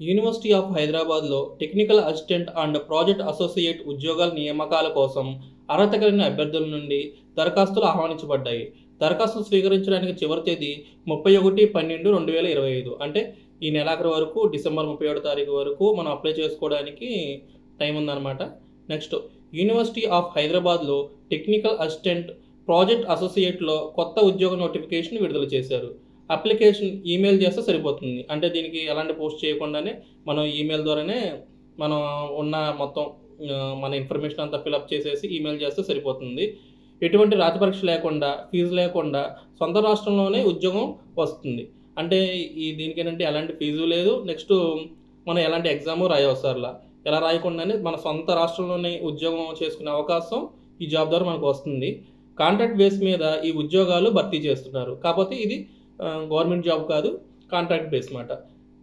University of హైదరాబాద్‌లో technical assistant and project associate ఉద్యోగాల నియామకాల కోసం అర్హత కలిగిన అభ్యర్థుల నుండి దరఖాస్తులు ఆహ్వానించబడ్డాయి. దరఖాస్తులు స్వీకరించడానికి చివరి తేదీ 31/12/2025 అంటే ఈ నెలాఖరు వరకు డిసెంబర్ 31 తారీఖు వరకు మనం అప్లై చేసుకోవడానికి టైం ఉందన్నమాట. నెక్స్ట్ యూనివర్సిటీ ఆఫ్ హైదరాబాద్‌లో టెక్నికల్ అసిస్టెంట్ ప్రాజెక్ట్ అసోసియేట్‌లో కొత్త ఉద్యోగ నోటిఫికేషన్ విడుదల చేశారు. అప్లికేషన్ ఈమెయిల్ చేస్తే సరిపోతుంది. అంటే దీనికి ఎలాంటి పోస్ట్ చేయకుండానే మనం ఈమెయిల్ ద్వారానే మనం ఉన్న మొత్తం మన ఇన్ఫర్మేషన్ అంతా ఫిలప్ చేసేసి ఈమెయిల్ చేస్తే సరిపోతుంది. ఎటువంటి రాత పరీక్ష లేకుండా, ఫీజు లేకుండా సొంత రాష్ట్రంలోనే ఉద్యోగం వస్తుంది. అంటే దీనికేంటంటే ఎలాంటి ఫీజు లేదు. నెక్స్ట్ మనం ఎలాంటి ఎగ్జాము రాయవసరంలా. ఎలా రాయకుండానే మన సొంత రాష్ట్రంలోనే ఉద్యోగం చేసుకునే అవకాశం ఈ జాబ్ ద్వారా మనకు వస్తుంది. కాంట్రాక్ట్ బేస్ మీద ఈ ఉద్యోగాలు భర్తీ చేస్తున్నారు. కాకపోతే ఇది గవర్నమెంట్ జాబ్ కాదు, కాంట్రాక్ట్ బేస్ మాట.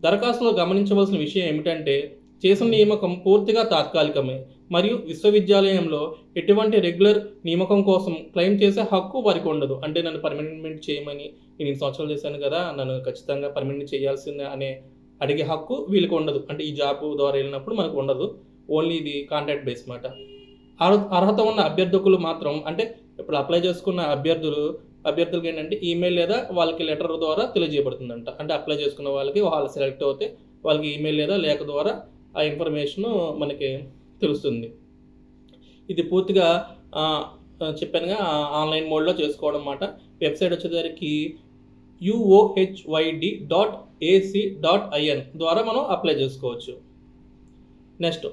దరఖాస్తులో గమనించవలసిన విషయం ఏమిటంటే చేసిన నియామకం పూర్తిగా తాత్కాలికమే మరియు విశ్వవిద్యాలయంలో ఎటువంటి రెగ్యులర్ నియామకం కోసం క్లెయిమ్ చేసే హక్కు వారికి ఉండదు. అంటే నన్ను పర్మనెంట్ చేయమని నేను ఇన్ని సంవత్సరాలు చేశాను కదా, నన్ను ఖచ్చితంగా పర్మనెంట్ చేయాల్సిందే అనే అడిగే హక్కు వీళ్ళకి ఉండదు. అంటే ఈ జాబ్ ద్వారా వెళ్ళినప్పుడు మనకు ఉండదు. ఓన్లీ ఇది కాంట్రాక్ట్ బేస్ మాట. అర్హత ఉన్న అభ్యర్థకులు మాత్రం అంటే ఇప్పుడు అప్లై చేసుకున్న అభ్యర్థులకి ఏంటంటే ఈమెయిల్ లేదా వాళ్ళకి లెటర్ ద్వారా తెలియజేయబడుతుందంట. అంటే అప్లై చేసుకున్న వాళ్ళకి వాళ్ళు సెలెక్ట్ అవుతే వాళ్ళకి ఈమెయిల్ లేదా లేఖ ద్వారా ఆ ఇన్ఫర్మేషను మనకి తెలుస్తుంది. ఇది పూర్తిగా చెప్పానుగా ఆన్లైన్ మోడ్లో చేసుకోవడం అన్నమాట. వెబ్సైట్ వచ్చేసరికి uohyd.ac.in ద్వారా మనం అప్లై చేసుకోవచ్చు. నెక్స్ట్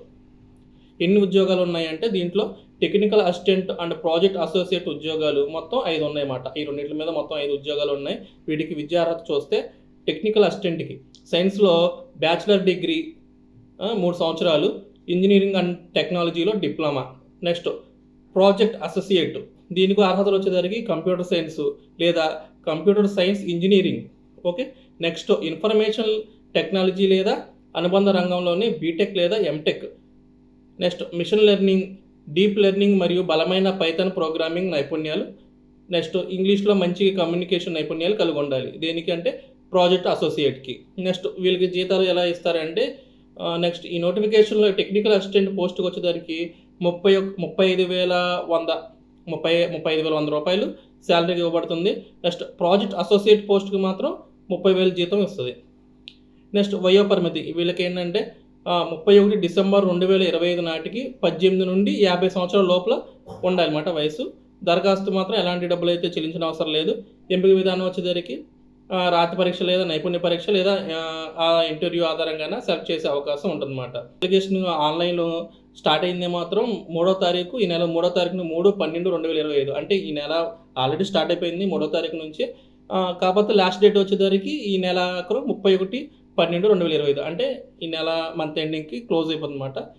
ఎన్ని ఉద్యోగాలు ఉన్నాయంటే దీంట్లో technical assistant and project associate ఉద్యోగాలు మొత్తం 5 ఉన్నాయన్నమాట. ఈ రెండింటి మీద మొత్తం 5 ఉద్యోగాలు ఉన్నాయి. వీటికి విద్యార్హత చూస్తే టెక్నికల్ అసిస్టెంట్కి సైన్స్లో బ్యాచిలర్ డిగ్రీ 3 సంవత్సరాలు, ఇంజనీరింగ్ అండ్ టెక్నాలజీలో డిప్లొమా. నెక్స్ట్ ప్రాజెక్ట్ అసోసియేట్ దీనికి అర్హతలు వచ్చేసరికి కంప్యూటర్ సైన్స్ లేదా computer science engineering. Okay. Next information technology లేదా అనుబంధ రంగంలోని బీటెక్ లేదా M Tech. Next machine learning, deep learning మరియు బలమైన పైథాన్ ప్రోగ్రామింగ్ నైపుణ్యాలు. నెక్స్ట్ ఇంగ్లీష్లో మంచి కమ్యూనికేషన్ నైపుణ్యాలు కలిగి ఉండాలి. దేనికి అంటే ప్రాజెక్ట్ అసోసియేట్కి. నెక్స్ట్ వీళ్ళకి జీతాలు ఎలా ఇస్తారంటే నెక్స్ట్ ఈ నోటిఫికేషన్లో టెక్నికల్ అసిస్టెంట్ పోస్ట్కి వచ్చేదానికి 35,100 రూపాయలు శాలరీకి ఇవ్వబడుతుంది. నెక్స్ట్ ప్రాజెక్ట్ అసోసియేట్ పోస్ట్కి మాత్రం 30,000 జీతం ఇస్తుంది. నెక్స్ట్ వయోపరిమితి వీళ్ళకి ఏంటంటే 31 డిసెంబర్ 2025 నాటికి 18 నుండి 50 సంవత్సరాల లోపల ఉండాలన్నమాట వయసు. దరఖాస్తు మాత్రం ఎలాంటి డబ్బులు అయితే చెల్లించిన అవసరం లేదు. ఎంపిక విధానం వచ్చేసరికి రాత పరీక్ష లేదా నైపుణ్య పరీక్ష లేదా ఆ ఇంటర్వ్యూ ఆధారంగానే సెలెక్ట్ చేసే అవకాశం ఉంటుందన్నమాట. అప్లికేషన్ ఆన్లైన్లో స్టార్ట్ అయింది మాత్రం 3వ తారీఖు, ఈ నెల 3వ తారీఖున 3/12/2025 అంటే ఈ నెల ఆల్రెడీ స్టార్ట్ అయిపోయింది 3వ తారీఖు నుంచి. కాకపోతే లాస్ట్ డేట్ వచ్చేసరికి ఈ నెల 31/12/2025 అంటే ఈ నెల మంత్ ఎండింగ్కి క్లోజ్ అయిపోతుందన్నమాట.